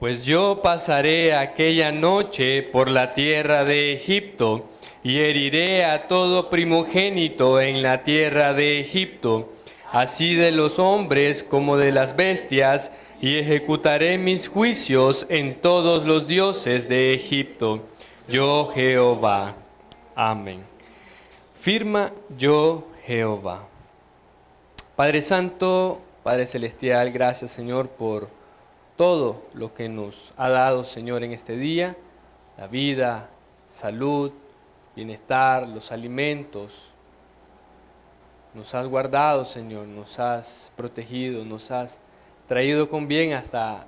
Pues yo pasaré aquella noche por la tierra de Egipto, y heriré a todo primogénito en la tierra de Egipto, así de los hombres como de las bestias, y ejecutaré mis juicios en todos los dioses de Egipto. Yo Jehová. Amén. Firma yo Jehová. Padre Santo, Padre Celestial, gracias Señor por todo lo que nos ha dado Señor en este día, la vida, salud, bienestar, los alimentos. Nos has guardado Señor, nos has protegido, nos has traído con bien hasta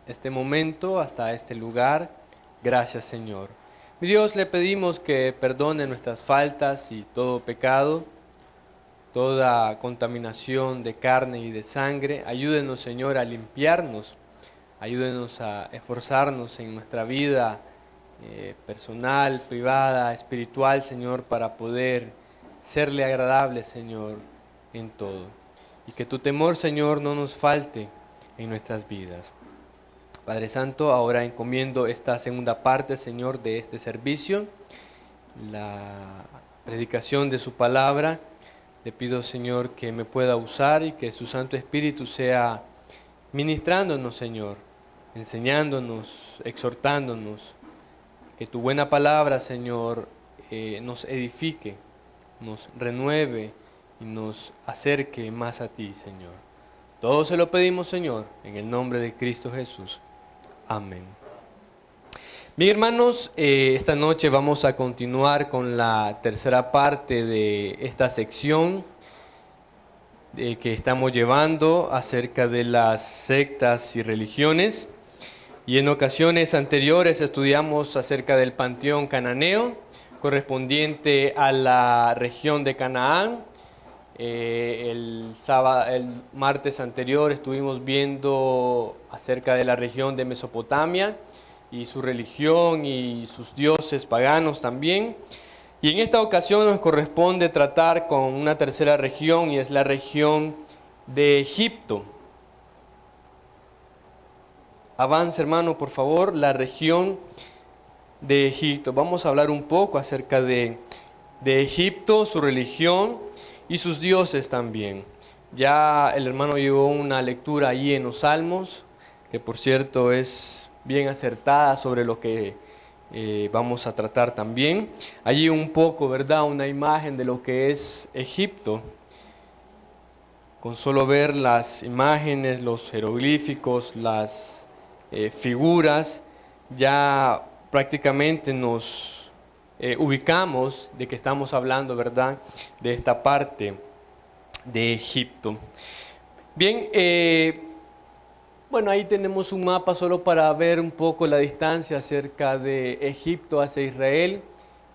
este momento, hasta este lugar. Gracias Señor. Mi Dios, le pedimos que perdone nuestras faltas y todo pecado, toda contaminación de carne y de sangre. Ayúdenos Señor a limpiarnos. Ayúdenos a esforzarnos en nuestra vida personal, privada, espiritual, Señor, para poder serle agradable, Señor, en todo. Y que tu temor, Señor, no nos falte en nuestras vidas. Padre Santo, ahora encomiendo esta segunda parte, Señor, de este servicio, la predicación de su palabra. Le pido, Señor, que me pueda usar y que su Santo Espíritu sea ministrándonos, Señor, enseñándonos, exhortándonos, que tu buena palabra, Señor, nos edifique, nos renueve y nos acerque más a ti, Señor. Todo se lo pedimos, Señor, en el nombre de Cristo Jesús. Amén. Mis hermanos, esta noche vamos a continuar con la tercera parte de esta sección que estamos llevando acerca de las sectas y religiones. Y en ocasiones anteriores estudiamos acerca del panteón cananeo, correspondiente a la región de Canaán. El martes anterior estuvimos viendo acerca de la región de Mesopotamia y su religión y sus dioses paganos también. Y en esta ocasión nos corresponde tratar con una tercera región, y es la región de Egipto. Avance, hermano, por favor, la región de Egipto. Vamos a hablar un poco acerca de Egipto, su religión y sus dioses también. Ya el hermano llevó una lectura allí en los Salmos, que por cierto es bien acertada sobre lo que vamos a tratar también. Allí un poco, ¿verdad? Una imagen de lo que es Egipto. Con solo ver las imágenes, los jeroglíficos, las figuras, ya prácticamente nos ubicamos de que estamos hablando, ¿verdad?, de esta parte de Egipto. Bien, bueno, ahí tenemos un mapa solo para ver un poco la distancia acerca de Egipto hacia Israel,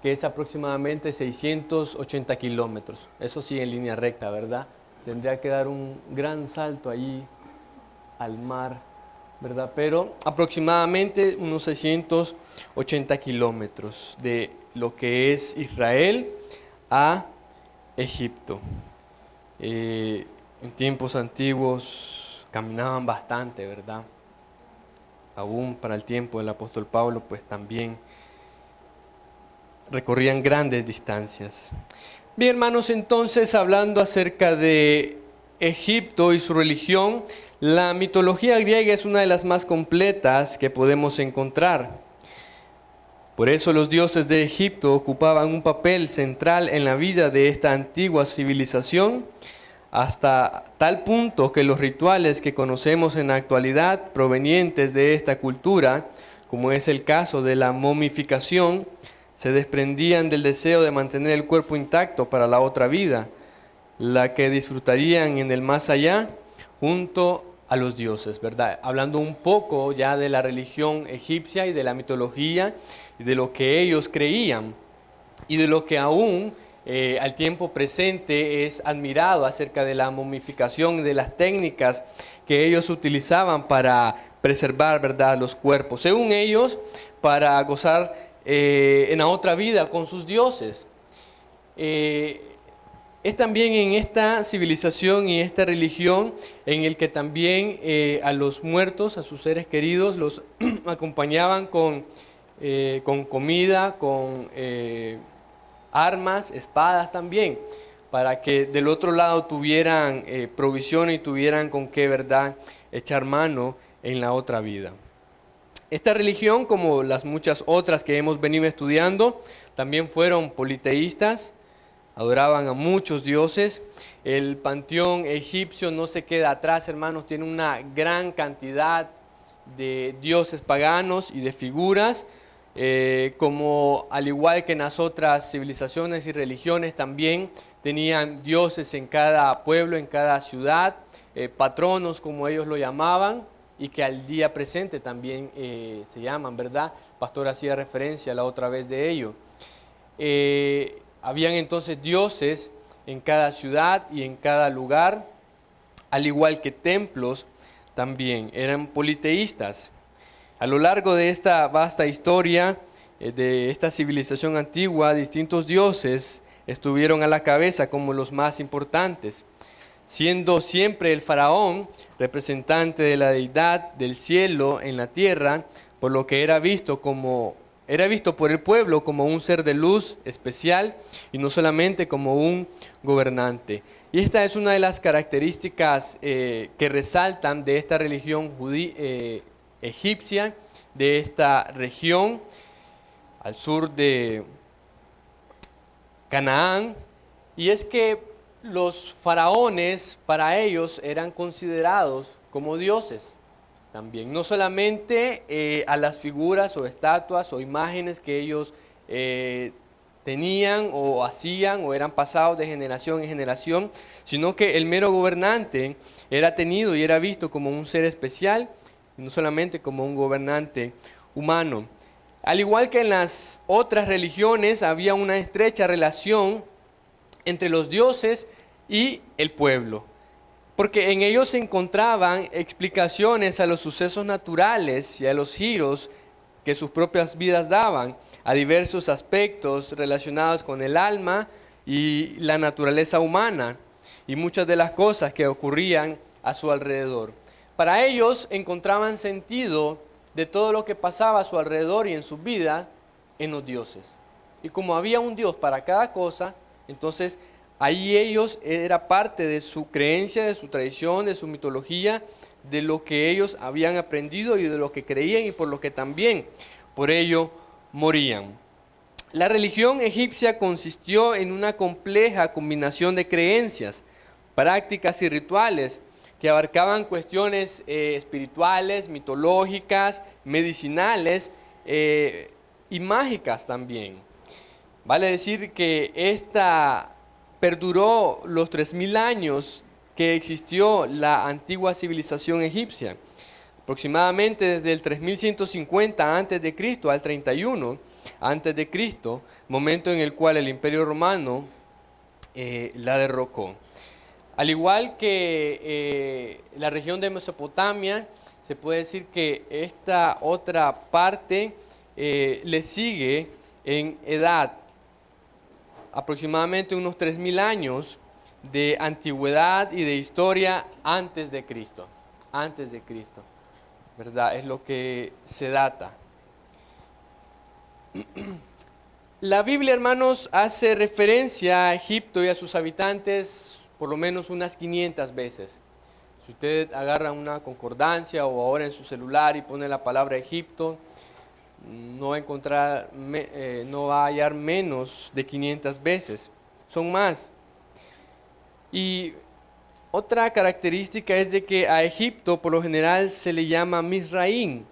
que es aproximadamente 680 kilómetros. Eso sí, en línea recta, ¿verdad? Tendría que dar un gran salto allí al mar, ¿verdad? Pero aproximadamente unos 680 kilómetros de lo que es Israel a Egipto. En tiempos antiguos caminaban bastante, ¿verdad? Aún para el tiempo del apóstol Pablo, pues también recorrían grandes distancias. Bien, hermanos, entonces hablando acerca de Egipto y su religión, la mitología griega es una de las más completas que podemos encontrar. Por eso los dioses de Egipto ocupaban un papel central en la vida de esta antigua civilización, hasta tal punto que los rituales que conocemos en la actualidad provenientes de esta cultura, como es el caso de la momificación, se desprendían del deseo de mantener el cuerpo intacto para la otra vida, la que disfrutarían en el más allá junto a los dioses, ¿verdad? Hablando un poco ya de la religión egipcia y de la mitología y de lo que ellos creían y de lo que aún al tiempo presente es admirado acerca de la momificación y de las técnicas que ellos utilizaban para preservar, ¿verdad?, los cuerpos, según ellos, para gozar en la otra vida con sus dioses. Es también en esta civilización y esta religión en el que también a los muertos, a sus seres queridos, los acompañaban con comida, con armas, espadas también, para que del otro lado tuvieran provisión y tuvieran con qué, ¿verdad?, echar mano en la otra vida. Esta religión, como las muchas otras que hemos venido estudiando, también fueron politeístas, adoraban a muchos dioses. El panteón egipcio no se queda atrás, hermanos, tiene una gran cantidad de dioses paganos y de figuras, como al igual que en las otras civilizaciones y religiones también tenían dioses en cada pueblo, en cada ciudad, patronos como ellos lo llamaban, y que al día presente también se llaman, ¿verdad? Pastor hacía referencia la otra vez de ello. Habían entonces dioses en cada ciudad y en cada lugar, al igual que templos también, eran politeístas. A lo largo de esta vasta historia de esta civilización antigua, distintos dioses estuvieron a la cabeza como los más importantes, siendo siempre el faraón representante de la deidad del cielo en la tierra, por lo que era visto por el pueblo como un ser de luz especial y no solamente como un gobernante. Y esta es una de las características que resaltan de esta religión egipcia, de esta región al sur de Canaán, y es que los faraones para ellos eran considerados como dioses también, no solamente a las figuras o estatuas o imágenes que ellos tenían o hacían o eran pasados de generación en generación, sino que el mero gobernante era tenido y era visto como un ser especial, no solamente como un gobernante humano. Al igual que en las otras religiones, había una estrecha relación entre los dioses y el pueblo, porque en ellos se encontraban explicaciones a los sucesos naturales y a los giros que sus propias vidas daban, a diversos aspectos relacionados con el alma y la naturaleza humana, y muchas de las cosas que ocurrían a su alrededor. Para ellos encontraban sentido de todo lo que pasaba a su alrededor y en su vida en los dioses. Y como había un Dios para cada cosa, entonces ahí ellos era parte de su creencia, de su tradición, de su mitología, de lo que ellos habían aprendido y de lo que creían y por lo que también por ello morían. La religión egipcia consistió en una compleja combinación de creencias, prácticas y rituales que abarcaban cuestiones espirituales, mitológicas, medicinales y mágicas también. Vale decir que esta perduró los 3000 años que existió la antigua civilización egipcia, aproximadamente desde el 3150 a.C. al 31 a.C., momento en el cual el Imperio Romano la derrocó. Al igual que la región de Mesopotamia, se puede decir que esta otra parte le sigue en edad, aproximadamente unos 3000 años de antigüedad y de historia antes de Cristo, ¿verdad? Es lo que se data. La Biblia, hermanos, hace referencia a Egipto y a sus habitantes por lo menos unas 500 veces. Si usted agarra una concordancia o ahora en su celular y pone la palabra Egipto, no va a encontrar, no va a hallar menos de 500 veces, son más. Y otra característica es de que a Egipto por lo general se le llama Misraín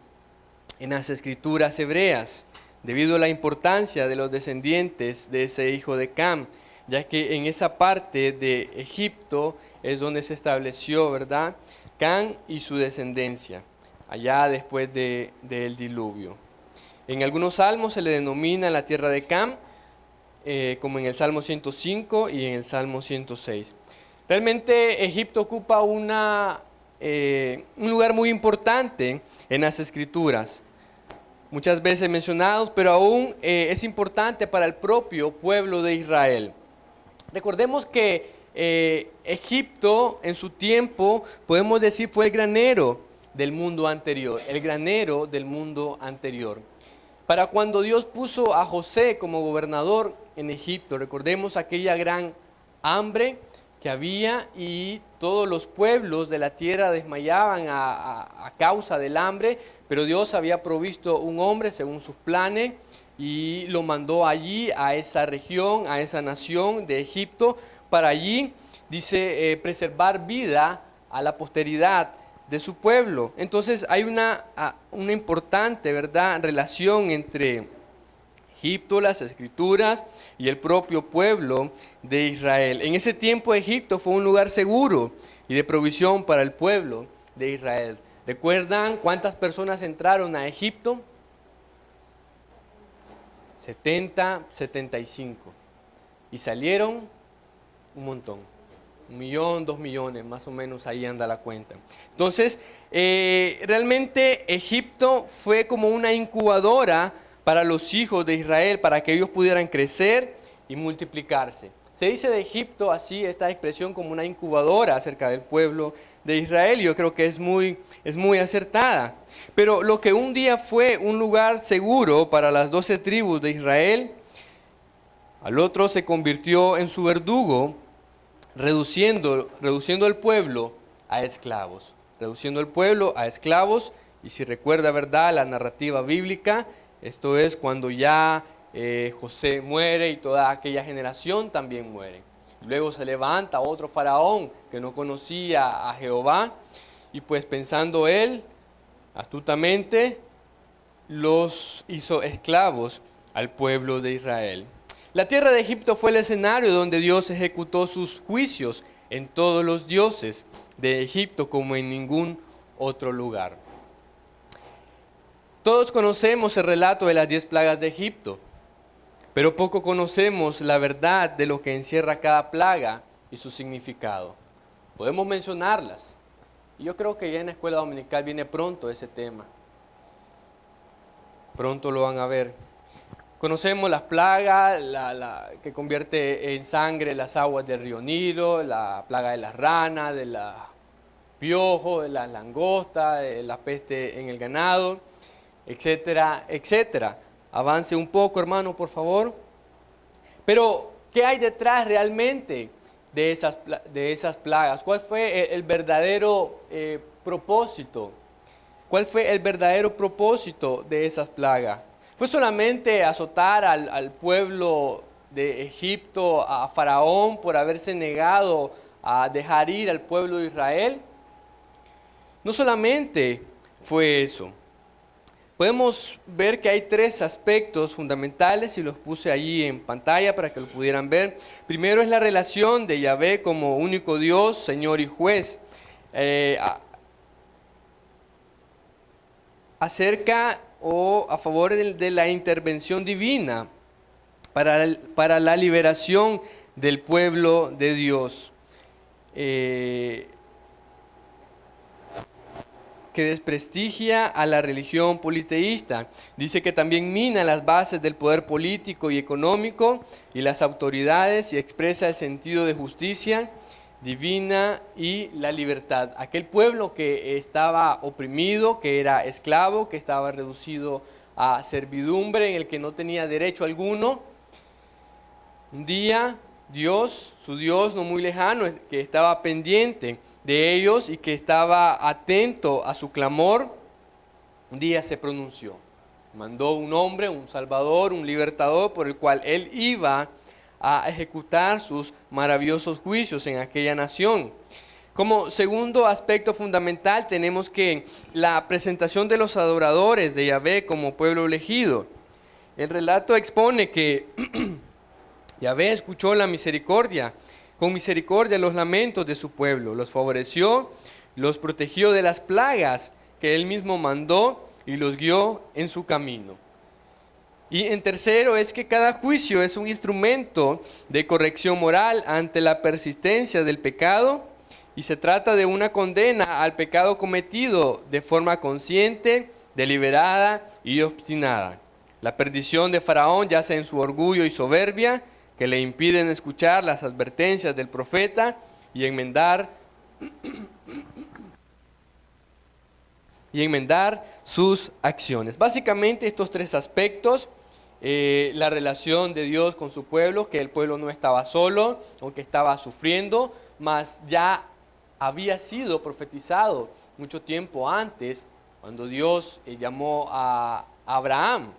en las escrituras hebreas, debido a la importancia de los descendientes de ese hijo de Cam, ya que en esa parte de Egipto es donde se estableció, ¿verdad?, Cam y su descendencia, allá después del diluvio. En algunos salmos se le denomina la tierra de Cam, como en el Salmo 105 y en el Salmo 106. Realmente Egipto ocupa un lugar muy importante en las Escrituras, muchas veces mencionados, pero aún es importante para el propio pueblo de Israel. Recordemos que Egipto en su tiempo, podemos decir, fue el granero del mundo anterior, el granero del mundo anterior. Para cuando Dios puso a José como gobernador en Egipto, recordemos aquella gran hambre que había y todos los pueblos de la tierra desmayaban a causa del hambre, pero Dios había provisto un hombre según sus planes y lo mandó allí a esa región, a esa nación de Egipto, para allí, dice, preservar vida a la posteridad de su pueblo. Entonces hay una importante, ¿verdad?, relación entre Egipto, las escrituras y el propio pueblo de Israel. En ese tiempo Egipto fue un lugar seguro y de provisión para el pueblo de Israel. ¿Recuerdan cuántas personas entraron a Egipto? 75. Y salieron un montón. 1 millón, 2 millones, más o menos ahí anda la cuenta. Entonces, realmente Egipto fue como una incubadora para los hijos de Israel, para que ellos pudieran crecer y multiplicarse. Se dice de Egipto así, esta expresión, como una incubadora acerca del pueblo de Israel. Yo creo que es muy acertada. Pero lo que un día fue un lugar seguro para las 12 tribus de Israel, al otro se convirtió en su verdugo, reduciendo el pueblo a esclavos. Reduciendo el pueblo a esclavos, y si recuerda, ¿verdad?, la narrativa bíblica, esto es cuando ya José muere y toda aquella generación también muere. Luego se levanta otro faraón que no conocía a Jehová, y pues pensando él, astutamente, los hizo esclavos al pueblo de Israel. La tierra de Egipto fue el escenario donde Dios ejecutó sus juicios en todos los dioses de Egipto como en ningún otro lugar. Todos conocemos el relato de las 10 plagas de Egipto, pero poco conocemos la verdad de lo que encierra cada plaga y su significado. Podemos mencionarlas. Yo creo que ya en la escuela dominical viene pronto ese tema. Pronto lo van a ver. Conocemos las plagas, que convierte en sangre las aguas del río Nilo, la plaga de las ranas, de los piojos, de las langostas, de la peste en el ganado, etcétera, etcétera. Avance un poco, hermano, por favor. Pero, ¿qué hay detrás realmente de esas plagas? ¿Cuál fue el verdadero propósito? ¿Cuál fue el verdadero propósito de esas plagas? ¿Fue solamente azotar al pueblo de Egipto, a Faraón, por haberse negado a dejar ir al pueblo de Israel? No solamente fue eso. Podemos ver que hay 3 aspectos fundamentales y los puse allí en pantalla para que lo pudieran ver. Primero es la relación de Yahvé como único Dios, Señor y Juez. Acerca o a favor de la intervención divina para la liberación del pueblo de Dios, que desprestigia a la religión politeísta. Dice que también mina las bases del poder político y económico y las autoridades y expresa el sentido de justicia divina y la libertad. Aquel pueblo que estaba oprimido, que era esclavo, que estaba reducido a servidumbre, en el que no tenía derecho alguno. Un día Dios, su Dios no muy lejano, que estaba pendiente de ellos y que estaba atento a su clamor, un día se pronunció. Mandó un hombre, un salvador, un libertador, por el cual él iba a ejecutar sus maravillosos juicios en aquella nación. Como segundo aspecto fundamental tenemos que la presentación de los adoradores de Yahvé como pueblo elegido. El relato expone que Yahvé escuchó con misericordia los lamentos de su pueblo, los favoreció, los protegió de las plagas que él mismo mandó y los guió en su camino. Y en tercero es que cada juicio es un instrumento de corrección moral ante la persistencia del pecado y se trata de una condena al pecado cometido de forma consciente, deliberada y obstinada. La perdición de Faraón yace en su orgullo y soberbia, que le impiden escuchar las advertencias del profeta y enmendar sus acciones. Básicamente estos tres aspectos, la relación de Dios con su pueblo, que el pueblo no estaba solo, aunque estaba sufriendo, mas ya había sido profetizado mucho tiempo antes, cuando Dios llamó a Abraham.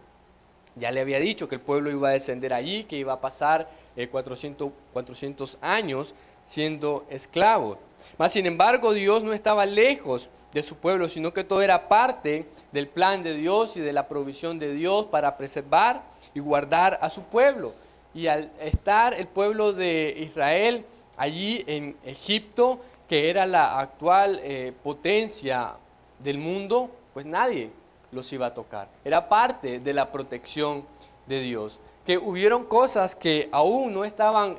Ya le había dicho que el pueblo iba a descender allí, que iba a pasar 400 años siendo esclavo. Mas sin embargo, Dios no estaba lejos de su pueblo, sino que todo era parte del plan de Dios y de la provisión de Dios para preservar y guardar a su pueblo. Y al estar el pueblo de Israel allí en Egipto, que era la actual potencia del mundo, pues nadie los iba a tocar. Era parte de la protección de Dios. Que hubieron cosas que aún no estaban,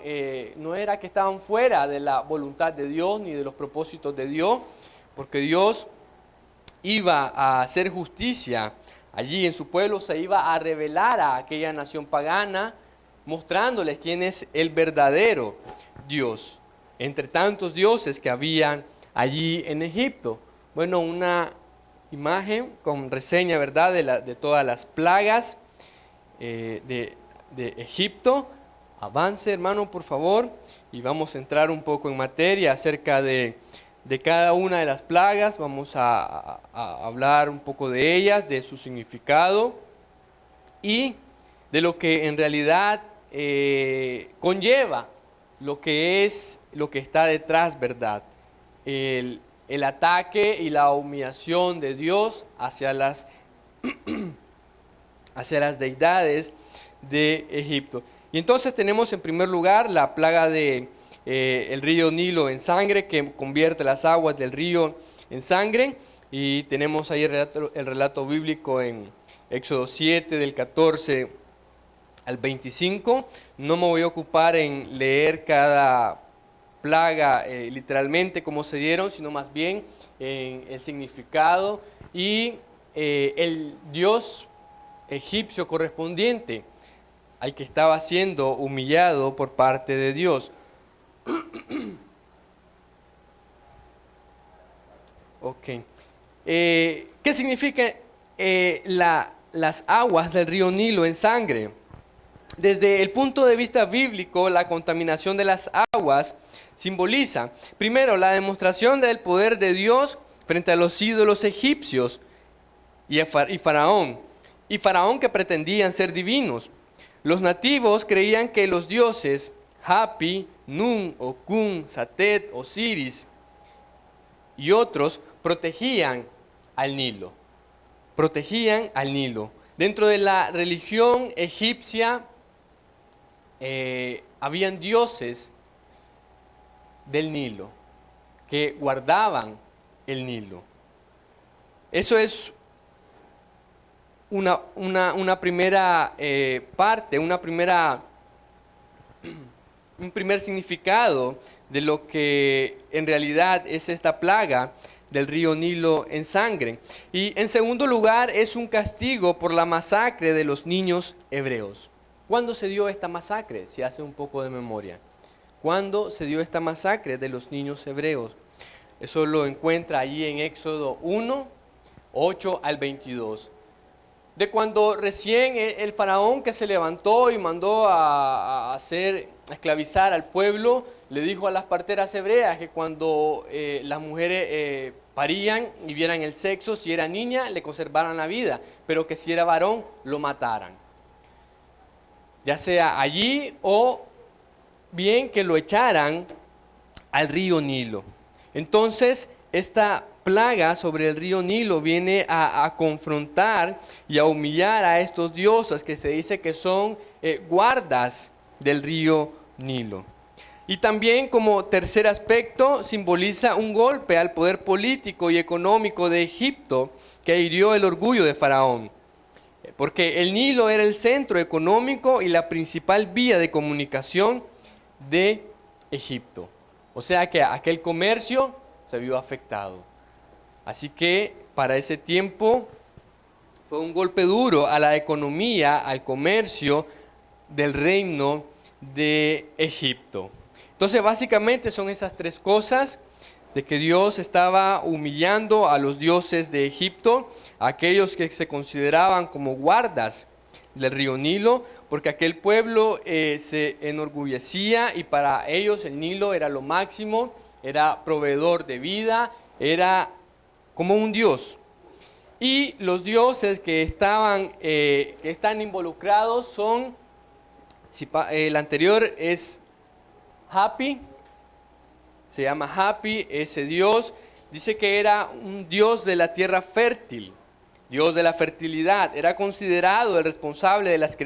no era que estaban fuera de la voluntad de Dios ni de los propósitos de Dios, porque Dios iba a hacer justicia allí en su pueblo, se iba a revelar a aquella nación pagana, mostrándoles quién es el verdadero Dios, entre tantos dioses que habían allí en Egipto. Bueno, una imagen con reseña, ¿verdad?, de todas las plagas de Egipto. Avance, hermano, por favor, y vamos a entrar un poco en materia acerca de cada una de las plagas. Vamos a hablar un poco de ellas, de su significado y de lo que en realidad conlleva lo que está detrás, ¿verdad? El ataque y la humillación de Dios hacia las deidades de Egipto. Y entonces tenemos en primer lugar la plaga de el río Nilo en sangre, que convierte las aguas del río en sangre. Y tenemos ahí el relato bíblico en Éxodo 7, del 14 al 25. No me voy a ocupar en leer cada plaga literalmente cómo se dieron, sino más bien en el significado y el dios egipcio correspondiente al que estaba siendo humillado por parte de Dios. Ok. ¿Qué significa las aguas del río Nilo en sangre? Desde el punto de vista bíblico, la contaminación de las aguas simboliza, primero, la demostración del poder de Dios frente a los ídolos egipcios y Faraón. Y Faraón, que pretendían ser divinos. Los nativos creían que los dioses Hapi, Nun, Okun, Satet, Osiris y otros protegían al Nilo. Protegían al Nilo. Dentro de la religión egipcia habían dioses del Nilo que guardaban el Nilo. Eso es una primera parte, un primer significado de lo que en realidad es esta plaga del río Nilo en sangre. Y en segundo lugar, es un castigo por la masacre de los niños hebreos. ¿Cuándo se dio esta masacre? Si hace un poco de memoria. ¿Cuándo se dio esta masacre de los niños hebreos? Eso lo encuentra allí en Éxodo 1, 8 al 22. De cuando recién el faraón que se levantó y mandó a esclavizar al pueblo, le dijo a las parteras hebreas que cuando las mujeres parían y vieran el sexo, si era niña, le conservaran la vida, pero que si era varón, lo mataran. Ya sea allí o bien que lo echaran al río Nilo. Entonces, esta plaga sobre el río Nilo viene a confrontar y a humillar a estos dioses que se dice que son guardas del río Nilo. Y también, como tercer aspecto, simboliza un golpe al poder político y económico de Egipto que hirió el orgullo de Faraón. Porque el Nilo era el centro económico y la principal vía de comunicación de Egipto. O sea que aquel comercio se vio afectado. Así que para ese tiempo fue un golpe duro a la economía, al comercio del reino de Egipto. Entonces básicamente son esas tres cosas, de que Dios estaba humillando a los dioses de Egipto, a aquellos que se consideraban como guardas del río Nilo, porque aquel pueblo se enorgullecía y para ellos el Nilo era lo máximo, era proveedor de vida, era como un dios. Y los dioses que están involucrados son, el anterior es Hapi, se llama Hapi, ese dios, dice que era un dios de la tierra fértil, dios de la fertilidad, era considerado el responsable de las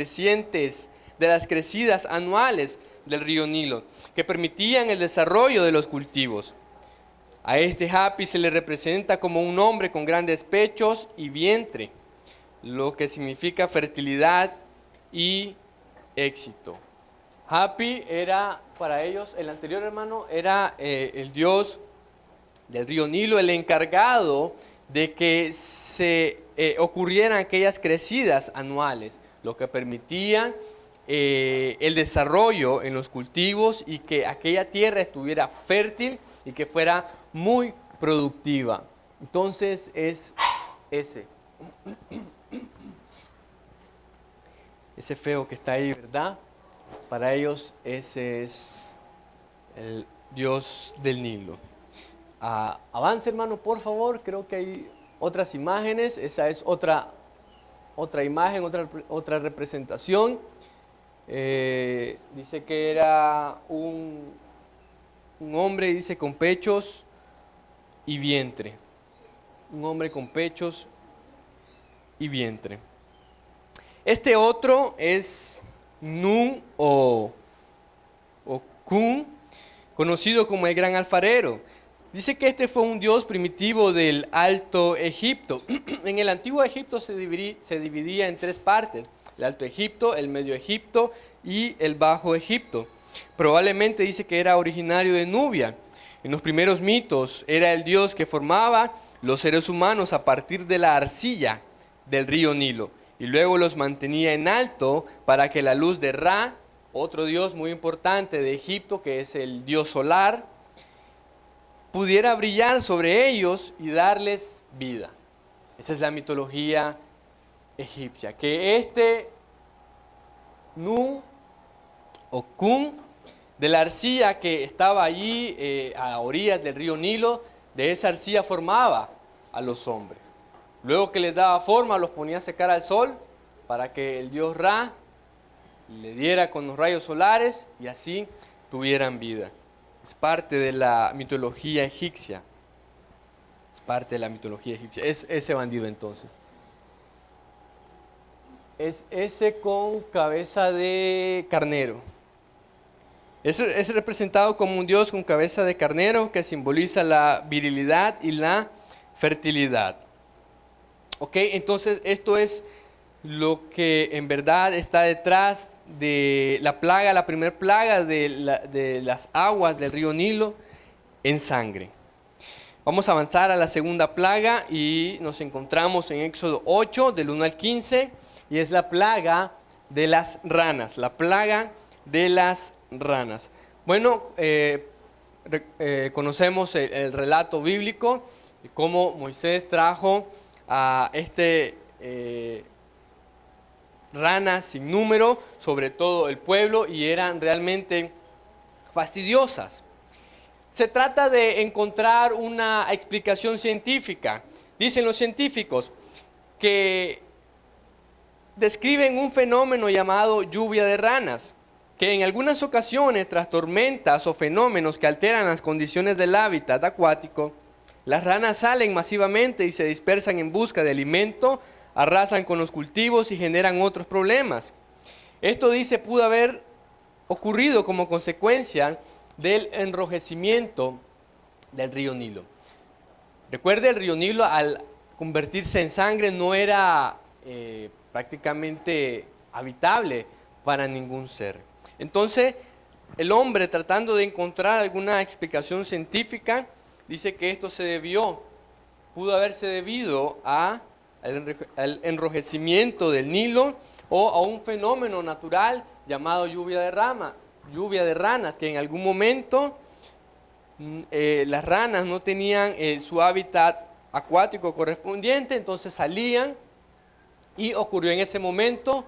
crecidas anuales del río Nilo, que permitían el desarrollo de los cultivos. A este Hapi se le representa como un hombre con grandes pechos y vientre, lo que significa fertilidad y éxito. Hapi era para ellos, el anterior hermano, era el dios del río Nilo, el encargado de que se ocurrieran aquellas crecidas anuales, lo que permitía el desarrollo en los cultivos y que aquella tierra estuviera fértil y que fuera muy productiva. Entonces es ese feo que está ahí, ¿verdad? Para ellos ese es el dios del Nilo. Avance, hermano, por favor. Creo que hay otras imágenes. Esa es otra imagen, otra representación. Dice que era un hombre, dice, con pechos y vientre. Un hombre con pechos y vientre. Este otro es Nun o Kun, conocido como el gran alfarero. Dice que este fue un dios primitivo del Alto Egipto. En el Antiguo Egipto se dividía en tres partes: el Alto Egipto, el Medio Egipto y el Bajo Egipto. Probablemente dice que era originario de Nubia. En los primeros mitos era el dios que formaba los seres humanos a partir de la arcilla del río Nilo y luego los mantenía en alto para que la luz de Ra, otro dios muy importante de Egipto, que es el dios solar, pudiera brillar sobre ellos y darles vida. Esa es la mitología egipcia, que este Nu o Kun, de la arcilla que estaba allí a orillas del río Nilo, de esa arcilla formaba a los hombres. Luego que les daba forma, los ponía a secar al sol para que el dios Ra le diera con los rayos solares y así tuvieran vida. Es parte de la mitología egipcia. Es parte de la mitología egipcia. Es ese bandido entonces. Es ese con cabeza de carnero. Es representado como un dios con cabeza de carnero que simboliza la virilidad y la fertilidad. Ok, entonces esto es lo que en verdad está detrás de la plaga, la primera plaga de las aguas del río Nilo en sangre. Vamos a avanzar a la segunda plaga y nos encontramos en Éxodo 8, del 1 al 15, y es la plaga de las ranas, la plaga de las ranas. Bueno, conocemos el relato bíblico, de cómo Moisés trajo a ranas sin número sobre todo el pueblo y eran realmente fastidiosas. Se trata de encontrar una explicación científica. Dicen los científicos que describen un fenómeno llamado lluvia de ranas, que en algunas ocasiones, tras tormentas o fenómenos que alteran las condiciones del hábitat acuático, las ranas salen masivamente y se dispersan en busca de alimento, arrasan con los cultivos y generan otros problemas. Esto, dice, pudo haber ocurrido como consecuencia del enrojecimiento del río Nilo. Recuerde, el río Nilo al convertirse en sangre no era prácticamente habitable para ningún ser. Entonces, el hombre, tratando de encontrar alguna explicación científica, dice que esto pudo haberse debido al enrojecimiento del Nilo o a un fenómeno natural llamado lluvia de ranas, que en algún momento las ranas no tenían su hábitat acuático correspondiente, entonces salían y ocurrió en ese momento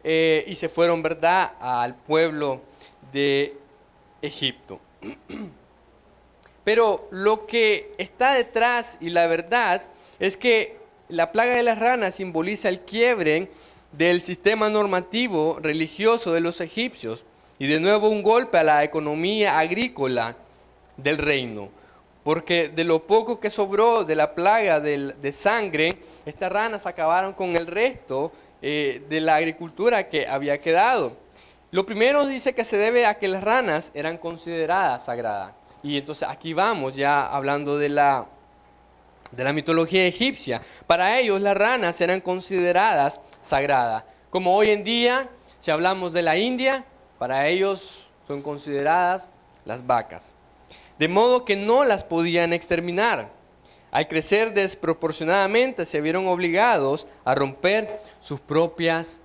y se fueron, ¿verdad?, al pueblo de Egipto. Pero lo que está detrás y la verdad es que la plaga de las ranas simboliza el quiebre del sistema normativo religioso de los egipcios y de nuevo un golpe a la economía agrícola del reino. Porque de lo poco que sobró de la plaga de sangre, estas ranas acabaron con el resto de la agricultura que había quedado. Lo primero dice que se debe a que las ranas eran consideradas sagradas. Y entonces aquí vamos ya hablando de la mitología egipcia. Para ellos las ranas eran consideradas sagradas. Como hoy en día, si hablamos de la India, para ellos son consideradas las vacas. De modo que no las podían exterminar. Al crecer desproporcionadamente se vieron obligados a romper sus propias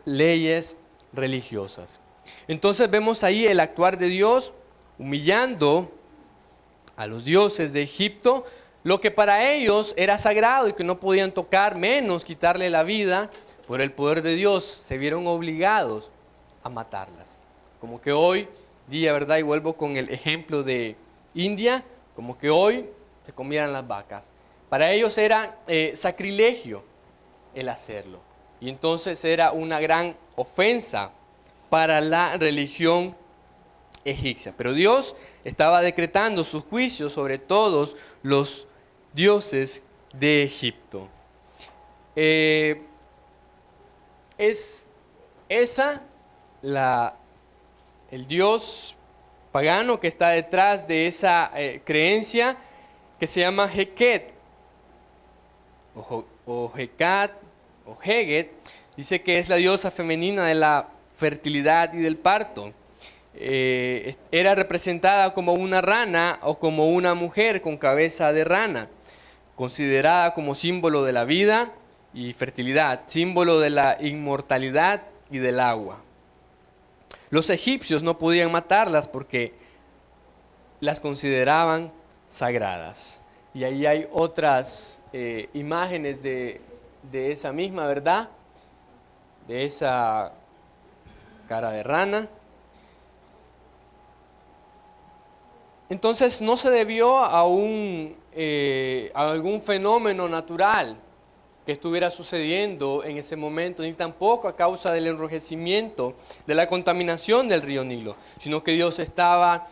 leyes religiosas. Entonces vemos ahí el actuar de Dios humillando a los dioses de Egipto, lo que para ellos era sagrado y que no podían tocar, menos quitarle la vida. Por el poder de Dios se vieron obligados a matarlas. Como que hoy día, ¿verdad? Y vuelvo con el ejemplo de India, como que hoy se comieran las vacas. Para ellos era sacrilegio el hacerlo. Y entonces era una gran ofensa para la religión egipcia. Pero Dios estaba decretando su juicio sobre todos los dioses de Egipto. Es esa el dios pagano que está detrás de esa creencia que se llama Heket o Hekat o Heget. Dice que es la diosa femenina de la fertilidad y del parto. Era representada como una rana o como una mujer con cabeza de rana, considerada como símbolo de la vida y fertilidad, símbolo de la inmortalidad y del agua. Los egipcios no podían matarlas porque las consideraban sagradas. Y ahí hay otras imágenes de esa misma, ¿verdad? De esa cara de rana. Entonces no se debió a algún fenómeno natural que estuviera sucediendo en ese momento, ni tampoco a causa del enrojecimiento, de la contaminación del río Nilo, sino que Dios estaba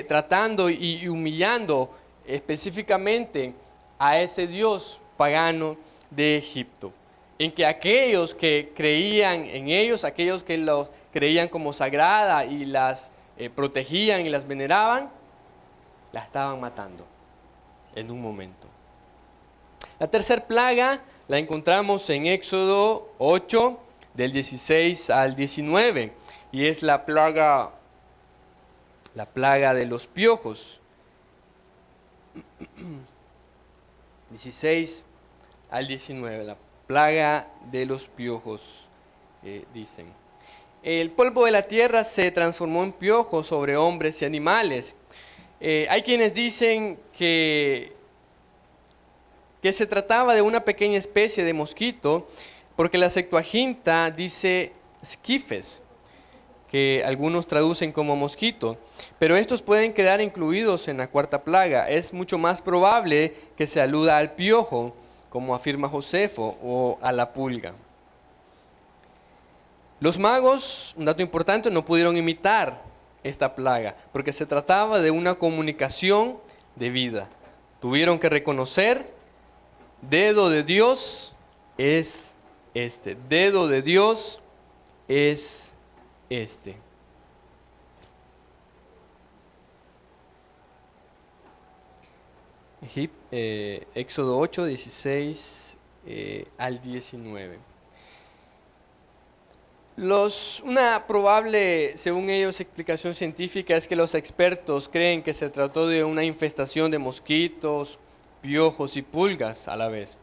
tratando y humillando específicamente a ese Dios pagano de Egipto, en que aquellos que creían en ellos, aquellos que los creían como sagrada y las protegían y las veneraban, la estaban matando en un momento. La tercera plaga la encontramos en Éxodo 8, del 16 al 19, y es la plaga de los piojos. 16 al 19, la plaga de los piojos, dicen. El polvo de la tierra se transformó en piojos sobre hombres y animales. Hay quienes dicen que se trataba de una pequeña especie de mosquito, porque la Septuaginta dice esquifes, que algunos traducen como mosquito, pero estos pueden quedar incluidos en la cuarta plaga. Es mucho más probable que se aluda al piojo, como afirma Josefo, o a la pulga. Los magos, un dato importante, no pudieron imitar esta plaga, porque se trataba de una comunicación de vida. Tuvieron que reconocer: dedo de Dios es este, dedo de Dios es este. Éxodo 8, 16 al 19. Una probable, según ellos, explicación científica es que los expertos creen que se trató de una infestación de mosquitos, piojos y pulgas a la vez.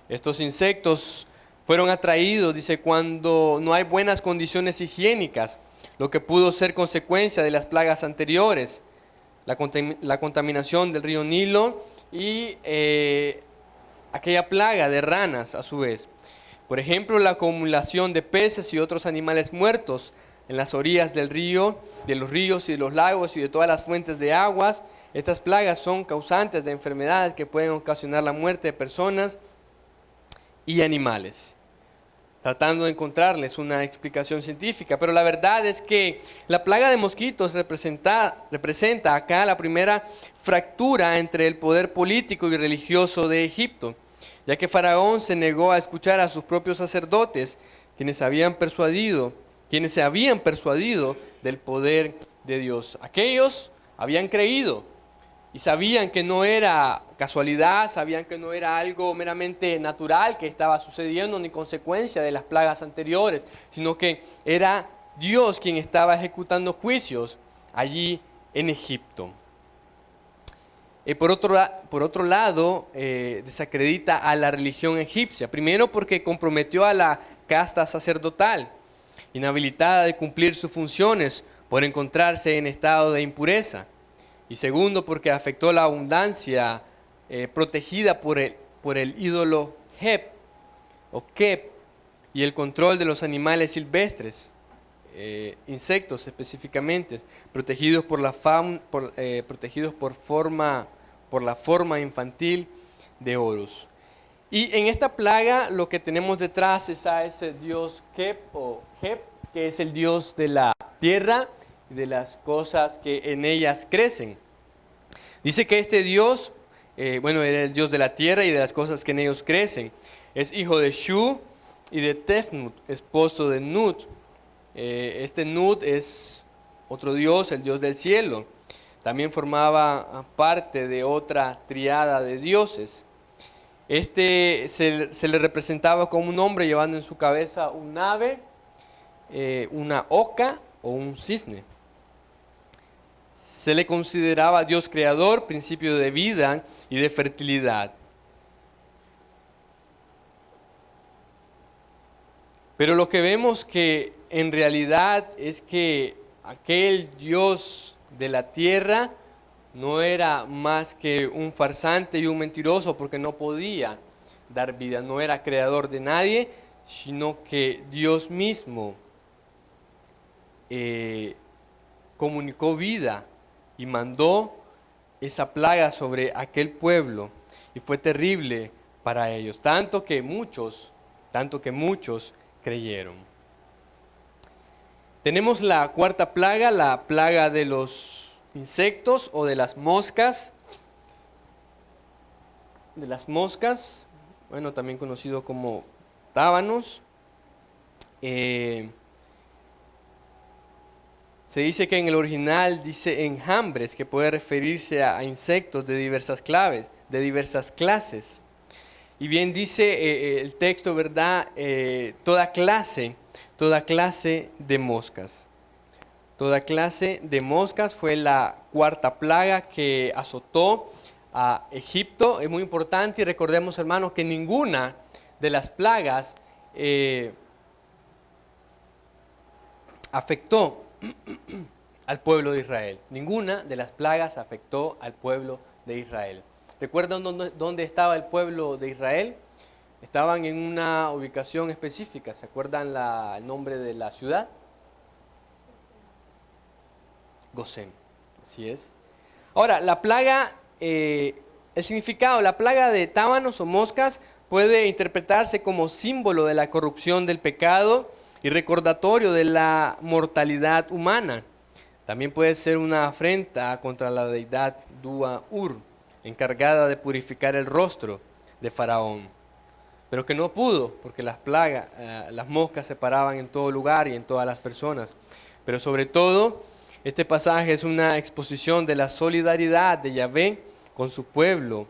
Estos insectos Fueron atraídos, dice, cuando no hay buenas condiciones higiénicas, lo que pudo ser consecuencia de las plagas anteriores, la contaminación del río Nilo y aquella plaga de ranas a su vez. Por ejemplo, la acumulación de peces y otros animales muertos en las orillas del río, de los ríos y de los lagos y de todas las fuentes de aguas. Estas plagas son causantes de enfermedades que pueden ocasionar la muerte de personas y animales, tratando de encontrarles una explicación científica. Pero la verdad es que la plaga de mosquitos representa acá la primera fractura entre el poder político y religioso de Egipto, ya que Faraón se negó a escuchar a sus propios sacerdotes, quienes se habían persuadido del poder de Dios. Aquellos habían creído y sabían que no era casualidad, sabían que no era algo meramente natural que estaba sucediendo ni consecuencia de las plagas anteriores, sino que era Dios quien estaba ejecutando juicios allí en Egipto. Por otro lado, desacredita a la religión egipcia. Primero porque comprometió a la casta sacerdotal, inhabilitada de cumplir sus funciones por encontrarse en estado de impureza. Y segundo, porque afectó la abundancia protegida por el ídolo Hep o Kep y el control de los animales silvestres, insectos específicamente, protegidos por la forma infantil de Horus. Y en esta plaga lo que tenemos detrás es a ese dios Kep o Hep, que es el dios de la tierra y de las cosas que en ellas crecen. Dice que este Dios, era el Dios de la tierra y de las cosas que en ellos crecen. Es hijo de Shu y de Tefnut, esposo de Nut. Este Nut es otro Dios, el Dios del cielo. También formaba parte de otra triada de dioses. Se le representaba como un hombre llevando en su cabeza un ave, una oca o un cisne. Se le consideraba Dios creador, principio de vida y de fertilidad. Pero lo que vemos que en realidad es que aquel Dios de la tierra no era más que un farsante y un mentiroso, porque no podía dar vida, no era creador de nadie, sino que Dios mismo comunicó vida y mandó esa plaga sobre aquel pueblo, y fue terrible para ellos, tanto que muchos creyeron. Tenemos la cuarta plaga, la plaga de los insectos o de las moscas. También conocido como tábanos. Se dice que en el original dice enjambres, que puede referirse a insectos de diversas clases. Y bien dice el texto, ¿verdad? Toda clase de moscas. Toda clase de moscas fue la cuarta plaga que azotó a Egipto. Es muy importante y recordemos, hermanos, que ninguna de las plagas afectó al pueblo de Israel. Ninguna de las plagas afectó al pueblo de Israel. ¿Recuerdan dónde estaba el pueblo de Israel? Estaban en una ubicación específica. ¿Se acuerdan el nombre de la ciudad? Gosén. Así es. Ahora, la plaga, el significado, la plaga de tábanos o moscas puede interpretarse como símbolo de la corrupción del pecado y recordatorio de la mortalidad humana. También puede ser una afrenta contra la deidad Dua-Ur, encargada de purificar el rostro de Faraón, pero que no pudo, porque las moscas se paraban en todo lugar y en todas las personas. Pero sobre todo, este pasaje es una exposición de la solidaridad de Yahvé con su pueblo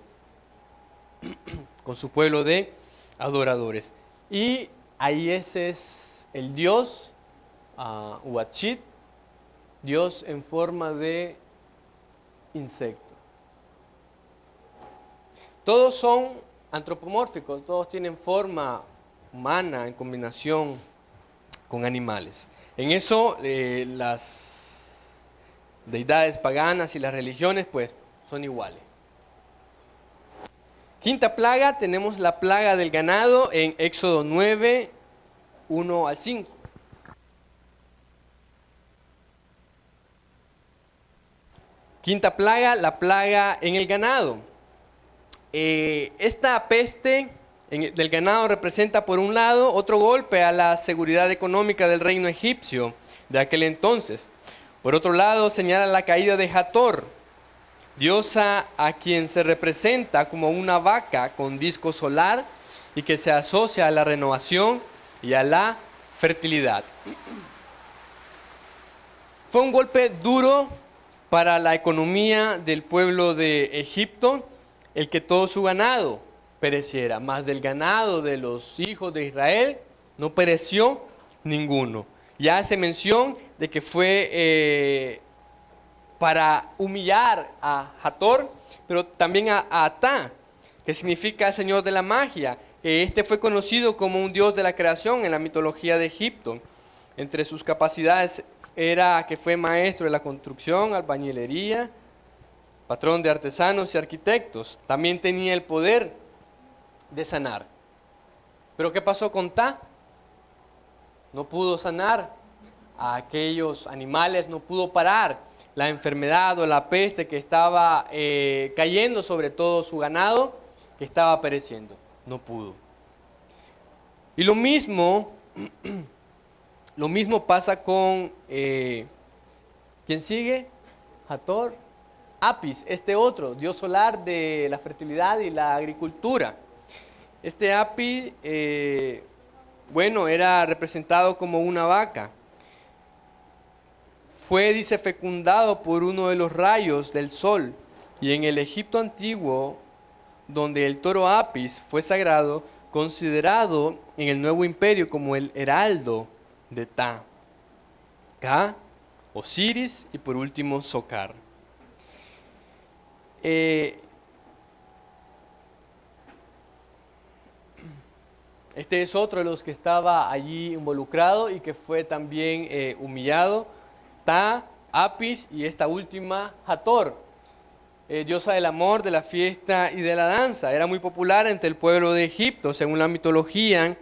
de adoradores. Y ahí ese es el Dios, Uachit, Dios en forma de insecto. Todos son antropomórficos, todos tienen forma humana en combinación con animales. En eso las deidades paganas y las religiones pues son iguales. Quinta plaga, tenemos la plaga del ganado en Éxodo 9, 1 al 5. Quinta plaga, la plaga en el ganado. Esta peste del ganado representa por un lado otro golpe a la seguridad económica del reino egipcio de aquel entonces. Por otro lado señala la caída de Hathor, diosa a quien se representa como una vaca con disco solar y que se asocia a la renovación y a la fertilidad. Fue un golpe duro para la economía del pueblo de Egipto, el que todo su ganado pereciera, mas del ganado de los hijos de Israel no pereció ninguno. Ya hace mención de que fue para humillar a Hathor, pero también a Atá, que significa señor de la magia. Este fue conocido como un dios de la creación en la mitología de Egipto. Entre sus capacidades era que fue maestro de la construcción, albañilería, patrón de artesanos y arquitectos. También tenía el poder de sanar. Pero ¿qué pasó con Ta? No pudo sanar a aquellos animales, no pudo parar la enfermedad o la peste que estaba cayendo sobre todo su ganado, que estaba pereciendo. No pudo. Y lo mismo pasa con, ¿quién sigue? Hathor, Apis, este otro, dios solar de la fertilidad y la agricultura. Este Apis, era representado como una vaca. Fue, dice, fecundado por uno de los rayos del sol. Y en el Egipto antiguo, donde el toro Apis fue sagrado, considerado en el nuevo imperio como el heraldo de Ta, Ka, Osiris y por último Sokar. Este es otro de los que estaba allí involucrado y que fue también humillado. Ta, Apis y esta última, Hathor, diosa del amor, de la fiesta y de la danza. Era muy popular entre el pueblo de Egipto, según la mitología.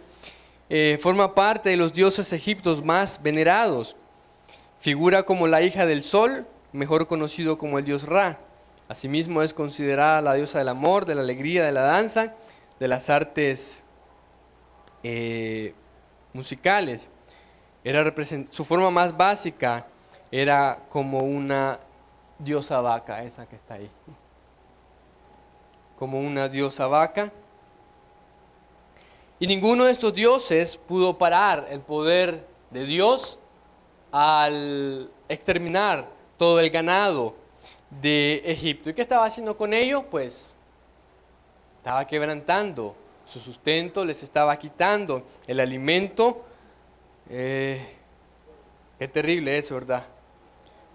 Forma parte de los dioses egipcios más venerados. Figura como la hija del sol, mejor conocido como el dios Ra. Asimismo es considerada la diosa del amor, de la alegría, de la danza, de las artes musicales. Su forma más básica era como una diosa vaca, esa que está ahí. Como una diosa vaca. Y ninguno de estos dioses pudo parar el poder de Dios al exterminar todo el ganado de Egipto. ¿Y qué estaba haciendo con ellos? Pues estaba quebrantando su sustento, les estaba quitando el alimento. Qué terrible eso, ¿verdad?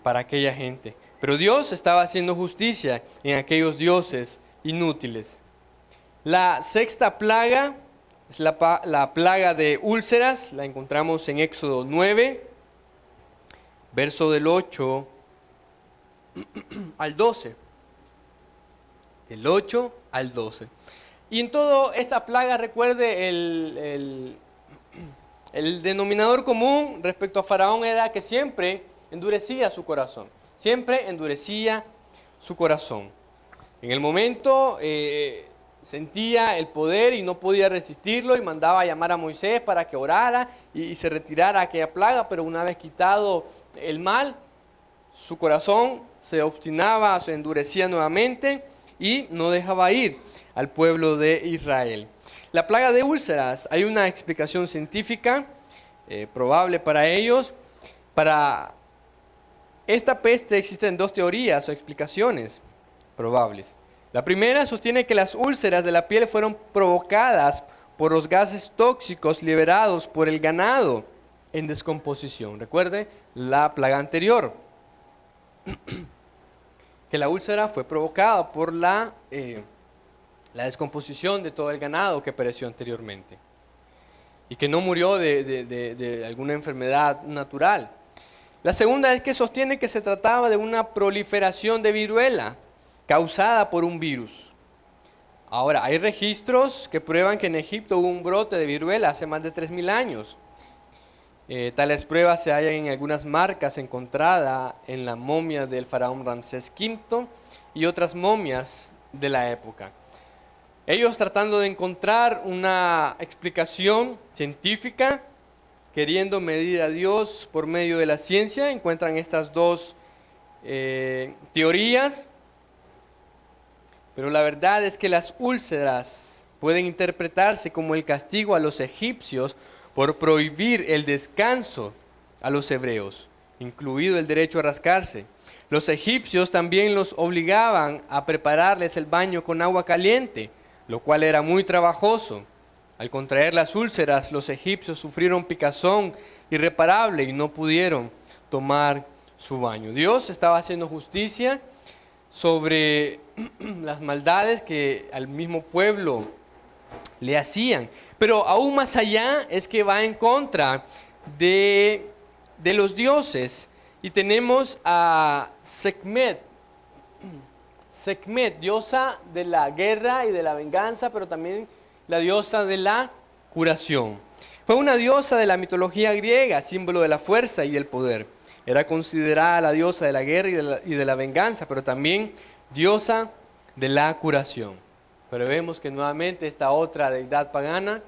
Para aquella gente. Pero Dios estaba haciendo justicia en aquellos dioses inútiles. La sexta plaga es la plaga de úlceras. La encontramos en Éxodo 9, verso del 8 al 12. Del 8 al 12. Y en toda esta plaga, recuerde, el denominador común respecto a Faraón era que siempre endurecía su corazón. Siempre endurecía su corazón. En el momento sentía el poder y no podía resistirlo y mandaba a llamar a Moisés para que orara y se retirara aquella plaga, pero una vez quitado el mal, su corazón se obstinaba, se endurecía nuevamente y no dejaba ir al pueblo de Israel. La plaga de úlceras, hay una explicación científica probable para ellos. Para esta peste existen dos teorías o explicaciones probables. La primera sostiene que las úlceras de la piel fueron provocadas por los gases tóxicos liberados por el ganado en descomposición. Recuerde la plaga anterior, que la úlcera fue provocada por la descomposición de todo el ganado que pereció anteriormente. y que no murió de alguna enfermedad natural. La segunda es que sostiene que se trataba de una proliferación de viruela causada por un virus. Ahora, hay registros que prueban que en Egipto hubo un brote de viruela hace más de 3000 años. Tales pruebas se hallan en algunas marcas encontradas en la momia del faraón Ramsés V y otras momias de la época. Ellos, tratando de encontrar una explicación científica, queriendo medir a Dios por medio de la ciencia, encuentran estas dos teorías. Pero la verdad es que las úlceras pueden interpretarse como el castigo a los egipcios por prohibir el descanso a los hebreos, incluido el derecho a rascarse. Los egipcios también los obligaban a prepararles el baño con agua caliente, lo cual era muy trabajoso. Al contraer las úlceras, los egipcios sufrieron picazón irreparable y no pudieron tomar su baño. Dios estaba haciendo justicia sobre las maldades que al mismo pueblo le hacían. Pero aún más allá es que va en contra de los dioses. Y tenemos a Sekhmet. Sekhmet, diosa de la guerra y de la venganza, pero también la diosa de la curación. Fue una diosa de la mitología griega, símbolo de la fuerza y del poder. Era considerada la diosa de la guerra y de la venganza, pero también diosa de la curación. Pero vemos que nuevamente esta otra deidad pagana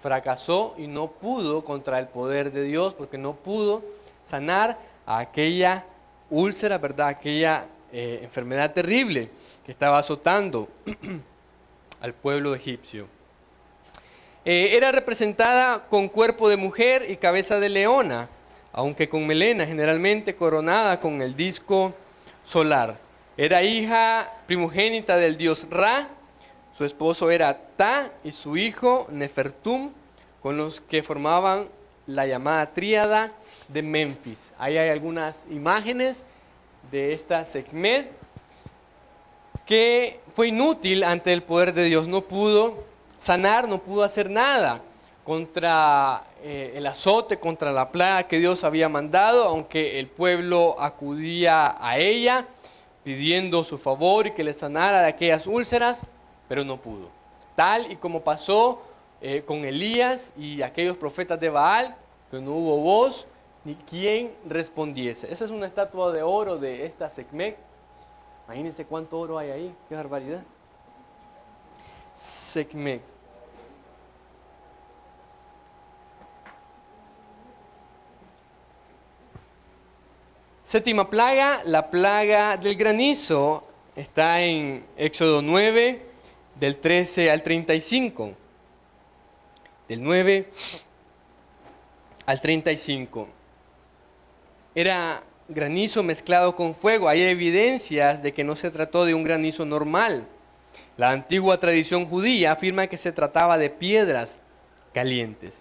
fracasó y no pudo contra el poder de Dios, porque no pudo sanar a aquella úlcera, ¿verdad? Aquella enfermedad terrible que estaba azotando al pueblo egipcio. Era representada con cuerpo de mujer y cabeza de leona, aunque con melena, generalmente coronada con el disco solar. Era hija primogénita del dios Ra, su esposo era Ta y su hijo Nefertum, con los que formaban la llamada tríada de Memphis. Ahí hay algunas imágenes de esta Sekhmet, que fue inútil ante el poder de Dios. No pudo sanar, no pudo hacer nada contra el azote, contra la plaga que Dios había mandado, aunque el pueblo acudía a ella pidiendo su favor y que le sanara de aquellas úlceras, pero no pudo. Tal y como pasó con Elías y aquellos profetas de Baal, que no hubo voz ni quien respondiese. Esa es una estatua de oro de esta Sekhmet. Imagínense cuánto oro hay ahí, qué barbaridad. Sekhmet. Séptima plaga, la plaga del granizo, está en Éxodo 9, del 13 al 35. Del 9 al 35. Era granizo mezclado con fuego. Hay evidencias de que no se trató de un granizo normal. La antigua tradición judía afirma que se trataba de piedras calientes.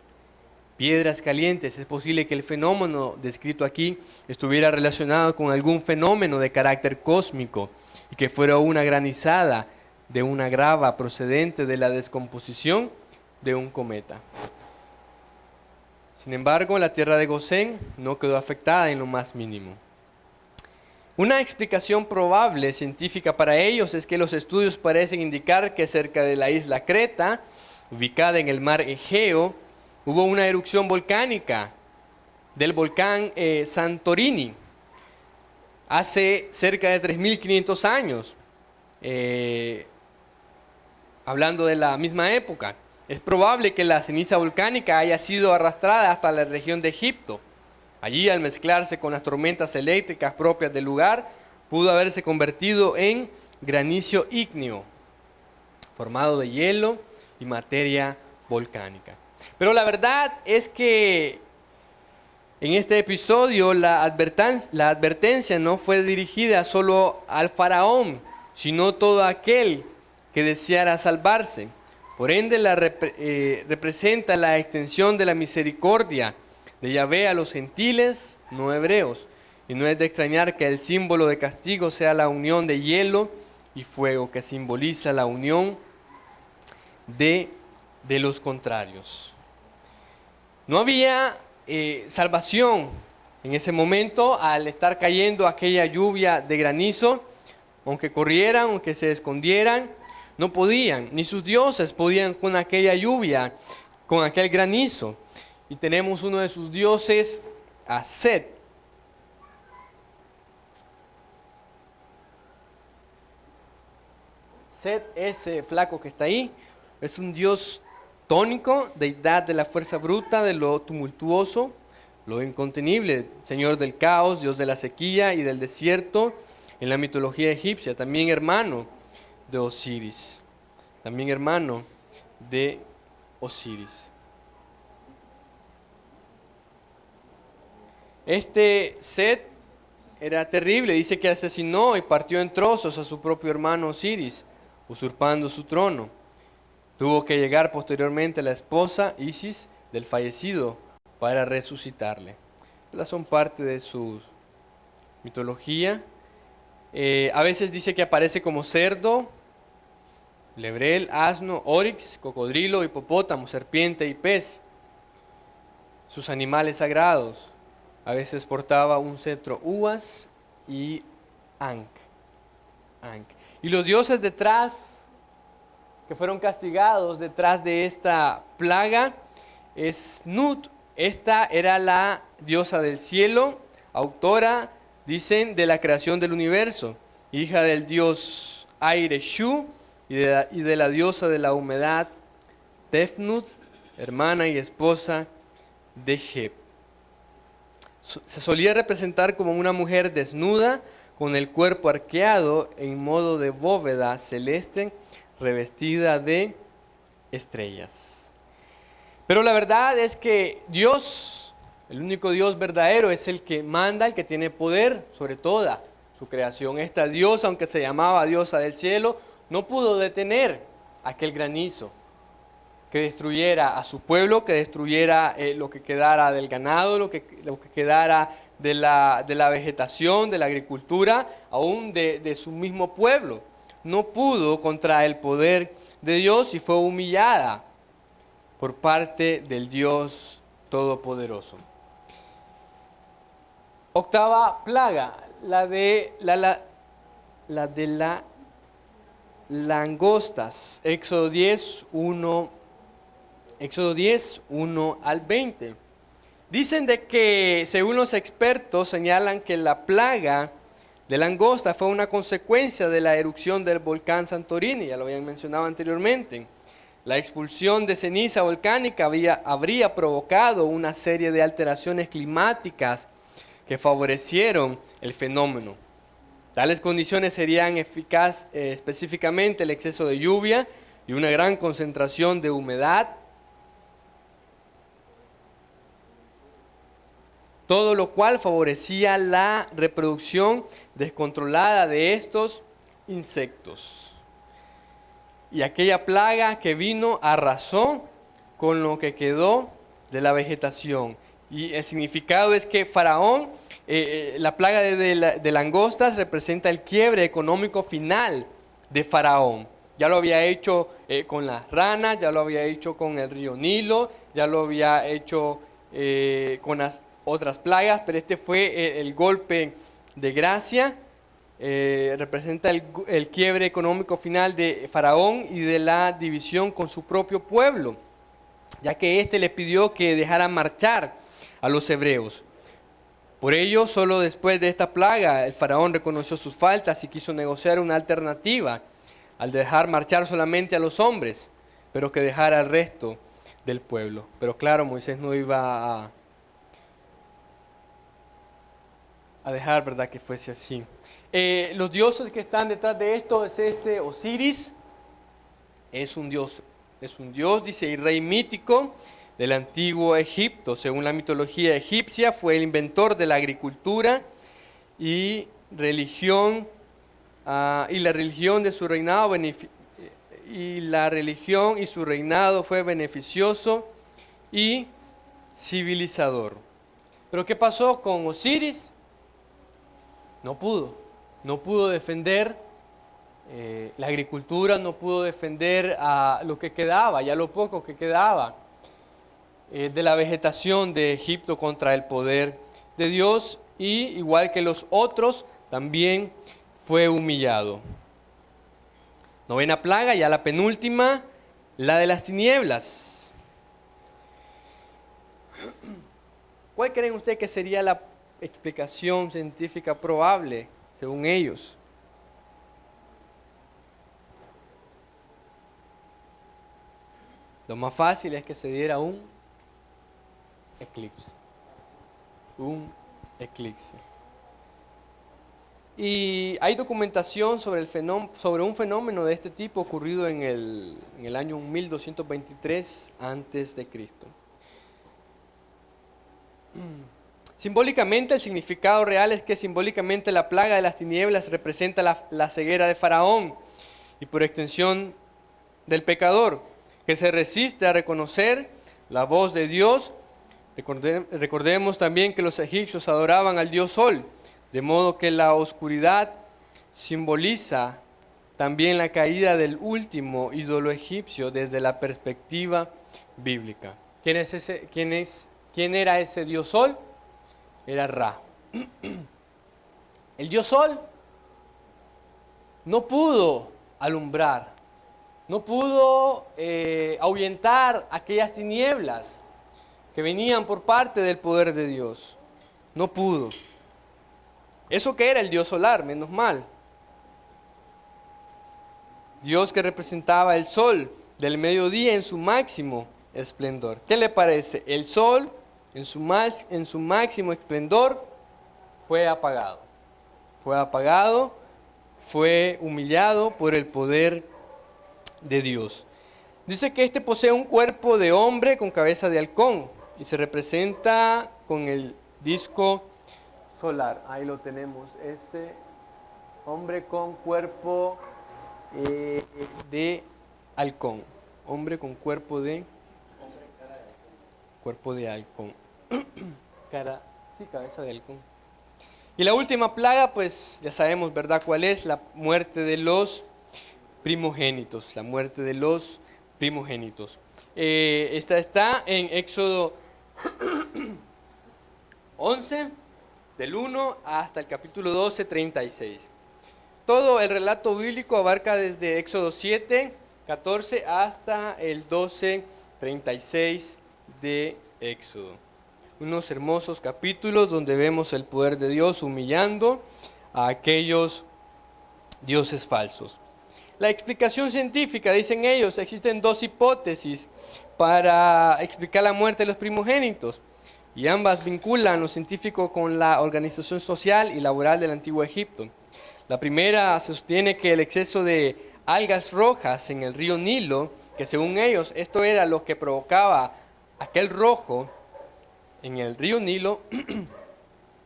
Piedras calientes. Es posible que el fenómeno descrito aquí estuviera relacionado con algún fenómeno de carácter cósmico y que fuera una granizada de una grava procedente de la descomposición de un cometa. Sin embargo, la tierra de Gosén no quedó afectada en lo más mínimo. Una explicación probable científica para ellos es que los estudios parecen indicar que cerca de la isla Creta, ubicada en el mar Egeo, hubo una erupción volcánica del volcán Santorini hace cerca de 3500 años, hablando de la misma época. Es probable que la ceniza volcánica haya sido arrastrada hasta la región de Egipto. Allí, al mezclarse con las tormentas eléctricas propias del lugar, pudo haberse convertido en granizo ígneo, formado de hielo y materia volcánica. Pero la verdad es que en este episodio la advertencia no fue dirigida solo al faraón, sino todo aquel que deseara salvarse. Por ende, representa la extensión de la misericordia de Yahvé a los gentiles no hebreos. Y no es de extrañar que el símbolo de castigo sea la unión de hielo y fuego, que simboliza la unión de los contrarios. No había salvación en ese momento al estar cayendo aquella lluvia de granizo. Aunque corrieran, aunque se escondieran, no podían, ni sus dioses podían con aquella lluvia, con aquel granizo. Y tenemos uno de sus dioses, a Set. Set, ese flaco que está ahí, es un dios tónico, deidad de la fuerza bruta, de lo tumultuoso, lo incontenible, señor del caos, dios de la sequía y del desierto, en la mitología egipcia, también hermano de Osiris, también hermano de Osiris. Este Set era terrible, dice que asesinó y partió en trozos a su propio hermano Osiris, usurpando su trono. Tuvo que llegar posteriormente la esposa Isis del fallecido para resucitarle. Estas son parte de su mitología. A veces dice que aparece como cerdo, lebrel, asno, oryx, cocodrilo, hipopótamo, serpiente y pez. Sus animales sagrados. A veces portaba un cetro uvas y ankh. Y los dioses detrás, que fueron castigados detrás de esta plaga, es Nut. Esta era la diosa del cielo, autora, dicen, de la creación del universo, hija del dios aire Shu y de la diosa de la humedad Tefnut, hermana y esposa de Heb. Se solía representar como una mujer desnuda, con el cuerpo arqueado en modo de bóveda celeste, revestida de estrellas. Pero la verdad es que Dios, el único Dios verdadero, es el que manda, el que tiene poder sobre toda su creación. Esta diosa, aunque se llamaba diosa del cielo, no pudo detener aquel granizo que destruyera a su pueblo, que destruyera lo que quedara del ganado, lo que quedara de la vegetación, de la agricultura, aún de su mismo pueblo. No pudo contra el poder de Dios y fue humillada por parte del Dios Todopoderoso. Octava plaga, la de las langostas, Éxodo 10, 1 al 20. Dicen de que, según los expertos, señalan que la plaga de langosta fue una consecuencia de la erupción del volcán Santorini, ya lo habían mencionado anteriormente. La expulsión de ceniza volcánica habría provocado una serie de alteraciones climáticas que favorecieron el fenómeno. Tales condiciones serían específicamente el exceso de lluvia y una gran concentración de humedad, todo lo cual favorecía la reproducción descontrolada de estos insectos. Y aquella plaga que vino arrasó con lo que quedó de la vegetación. Y el significado es que Faraón, la plaga de langostas representa el quiebre económico final de Faraón. Ya lo había hecho con las ranas, ya lo había hecho con el río Nilo, ya lo había hecho con las otras plagas, pero este fue el golpe de gracia. Representa el quiebre económico final de Faraón y de la división con su propio pueblo, ya que éste le pidió que dejaran marchar a los hebreos. Por ello, solo después de esta plaga, el Faraón reconoció sus faltas y quiso negociar una alternativa al dejar marchar solamente a los hombres, pero que dejara al resto del pueblo. Pero claro, Moisés no iba a dejar, ¿verdad?, que fuese así. Los dioses que están detrás de esto es Osiris, es un dios, dice, y rey mítico del antiguo Egipto. Según la mitología egipcia, fue el inventor de la agricultura y religión, y la religión y su reinado fue beneficioso y civilizador. Pero ¿qué pasó con Osiris? No pudo defender la agricultura, no pudo defender a lo que quedaba, ya lo poco que quedaba. de la vegetación de Egipto contra el poder de Dios, y igual que los otros, también fue humillado. Novena plaga, ya la penúltima, la de las tinieblas. ¿Cuál creen ustedes que sería la explicación científica probable, según ellos? Lo más fácil es que se diera un eclipse. Un eclipse. Y hay documentación sobre, sobre un fenómeno de este tipo ocurrido en el año 1223 antes de Cristo. Simbólicamente, el significado real es que simbólicamente la plaga de las tinieblas representa la ceguera de Faraón y por extensión del pecador, que se resiste a reconocer la voz de Dios. Recordemos también que los egipcios adoraban al dios Sol, de modo que la oscuridad simboliza también la caída del último ídolo egipcio desde la perspectiva bíblica. ¿Quién era ese dios Sol? Era Ra. El dios Sol no pudo alumbrar, no pudo ahuyentar aquellas tinieblas que venían por parte del poder de Dios. No pudo. Eso que era el dios solar, menos mal. Dios que representaba el sol del mediodía en su máximo esplendor. ¿Qué le parece? El sol en su máximo esplendor fue apagado. Fue apagado, fue humillado por el poder de Dios. Dice que este posee un cuerpo de hombre con cabeza de halcón y se representa con el disco solar. Ahí lo tenemos, ese hombre con cuerpo de halcón. Hombre con cuerpo de halcón. Cabeza de halcón. Y la última plaga, pues ya sabemos, ¿verdad? ¿Cuál es? La muerte de los primogénitos. La muerte de los primogénitos. Esta está en Éxodo 11, del 1 hasta el capítulo 12, 36. Todo el relato bíblico abarca desde Éxodo 7, 14 hasta el 12, 36 de Éxodo. Unos hermosos capítulos donde vemos el poder de Dios humillando a aquellos dioses falsos. La explicación científica, dicen ellos, existen dos hipótesis para explicar la muerte de los primogénitos, y ambas vinculan lo científico con la organización social y laboral del antiguo Egipto. La primera sostiene que el exceso de algas rojas en el río Nilo, que según ellos esto era lo que provocaba aquel rojo en el río Nilo,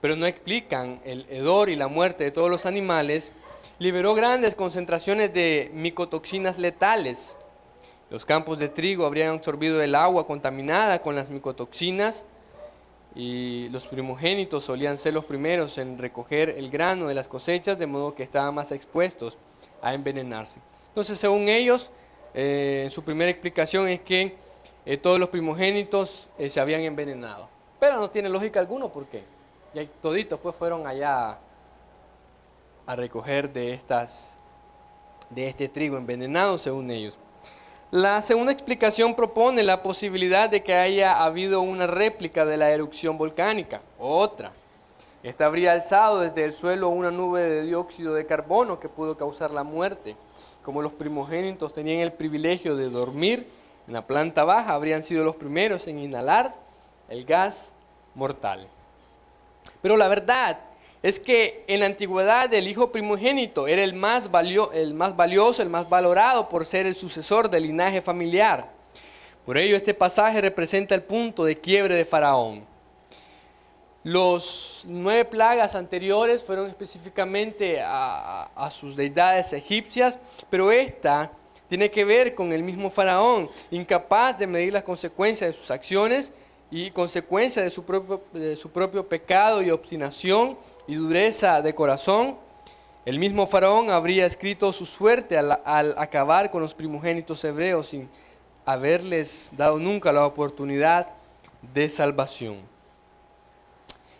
pero no explican el hedor y la muerte de todos los animales, liberó grandes concentraciones de micotoxinas letales. Los campos de trigo habrían absorbido el agua contaminada con las micotoxinas y los primogénitos solían ser los primeros en recoger el grano de las cosechas, de modo que estaban más expuestos a envenenarse. Entonces, según ellos, su primera explicación es que todos los primogénitos se habían envenenado. Pero no tiene lógica alguna porque ya toditos pues fueron allá a recoger de este trigo envenenado, según ellos. La segunda explicación propone la posibilidad de que haya habido una réplica de la erupción volcánica, otra. Esta habría alzado desde el suelo una nube de dióxido de carbono que pudo causar la muerte. Como los primogénitos tenían el privilegio de dormir en la planta baja, habrían sido los primeros en inhalar el gas mortal. Pero la verdad es que en la antigüedad el hijo primogénito era el más valioso, el más valorado por ser el sucesor del linaje familiar. Por ello este pasaje representa el punto de quiebre de Faraón. Los 9 plagas anteriores fueron específicamente a sus deidades egipcias, pero esta tiene que ver con el mismo Faraón, incapaz de medir las consecuencias de sus acciones y consecuencia de su propio pecado y obstinación y dureza de corazón. El mismo Faraón habría escrito su suerte al acabar con los primogénitos hebreos sin haberles dado nunca la oportunidad de salvación.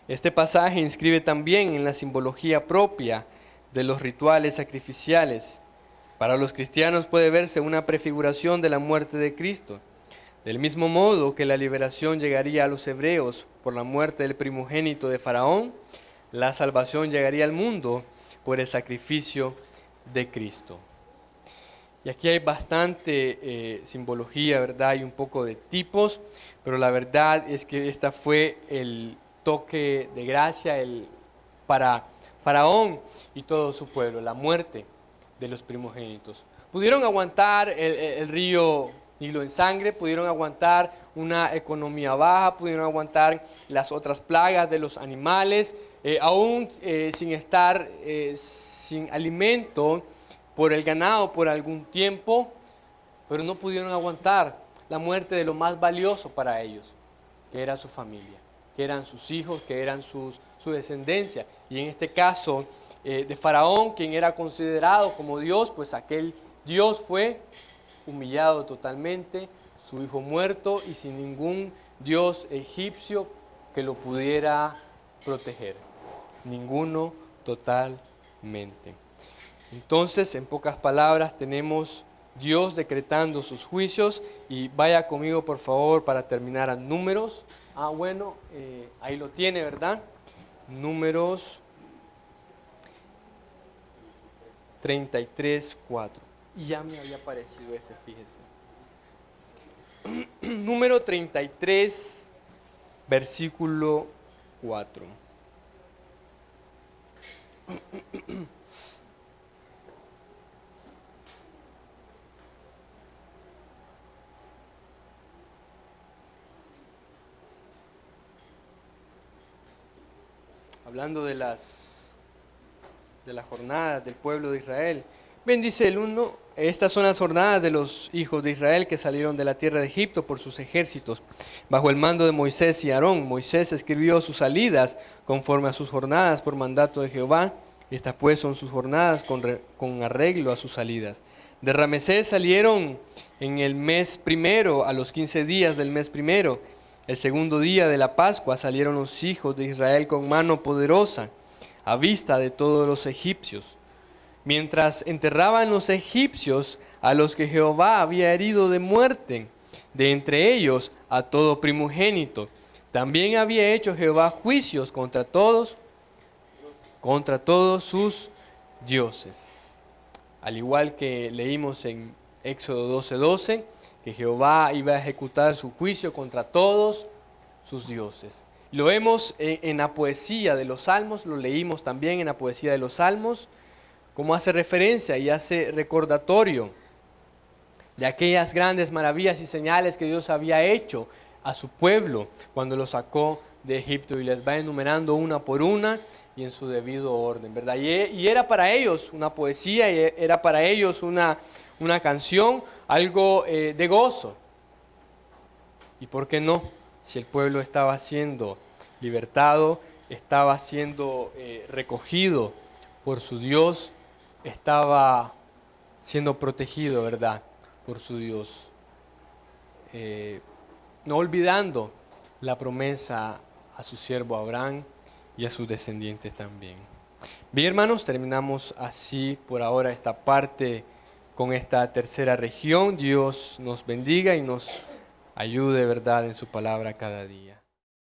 Este pasaje inscribe también en la simbología propia de los rituales sacrificiales. Para los cristianos puede verse una prefiguración de la muerte de Cristo. Del mismo modo que la liberación llegaría a los hebreos por la muerte del primogénito de Faraón, la salvación llegaría al mundo por el sacrificio de Cristo. Y aquí hay bastante simbología, ¿verdad? Hay un poco de tipos, pero la verdad es que esta fue el toque de gracia para Faraón y todo su pueblo, la muerte de los primogénitos. Pudieron aguantar el río Nilo en sangre, pudieron aguantar una economía baja, pudieron aguantar las otras plagas de los animales, aún sin estar sin alimento por el ganado por algún tiempo, pero no pudieron aguantar la muerte de lo más valioso para ellos, que era su familia, que eran sus hijos, que eran su descendencia. Y en este caso de Faraón, quien era considerado como Dios, pues aquel Dios fue humillado totalmente, su hijo muerto y sin ningún Dios egipcio que lo pudiera proteger. Ninguno totalmente. Entonces, en pocas palabras, tenemos Dios decretando sus juicios. Y vaya conmigo, por favor, para terminar a Números. Bueno, ahí lo tiene, ¿verdad? Números 33:4. Y ya me había parecido ese, fíjese. Número 33, versículo 4. Hablando de las jornadas del pueblo de Israel. Bendice el 1, estas son las jornadas de los hijos de Israel que salieron de la tierra de Egipto por sus ejércitos, bajo el mando de Moisés y Aarón. Moisés escribió sus salidas conforme a sus jornadas por mandato de Jehová. Estas pues son sus jornadas con arreglo a sus salidas. De Ramesés salieron en el mes primero, a los 15 días del mes primero. El segundo día de la Pascua salieron los hijos de Israel con mano poderosa, a vista de todos los egipcios, mientras enterraban los egipcios a los que Jehová había herido de muerte, de entre ellos a todo primogénito. También había hecho Jehová juicios contra todos sus dioses. Al igual que leímos en Éxodo 12:12, que Jehová iba a ejecutar su juicio contra todos sus dioses. Lo vemos en la poesía de los Salmos, lo leímos también en la poesía de los Salmos, como hace referencia y hace recordatorio de aquellas grandes maravillas y señales que Dios había hecho a su pueblo cuando lo sacó de Egipto, y les va enumerando una por una y en su debido orden, ¿verdad? Y era para ellos una poesía, y era para ellos una canción, algo de gozo. ¿Y por qué no? Si el pueblo estaba siendo libertado, estaba siendo recogido por su Dios, estaba siendo protegido, ¿verdad?, por su Dios. No olvidando la promesa a su siervo Abraham y a sus descendientes también. Bien, hermanos, terminamos así por ahora esta parte con esta tercera región. Dios nos bendiga y nos ayude, ¿verdad?, en su palabra cada día.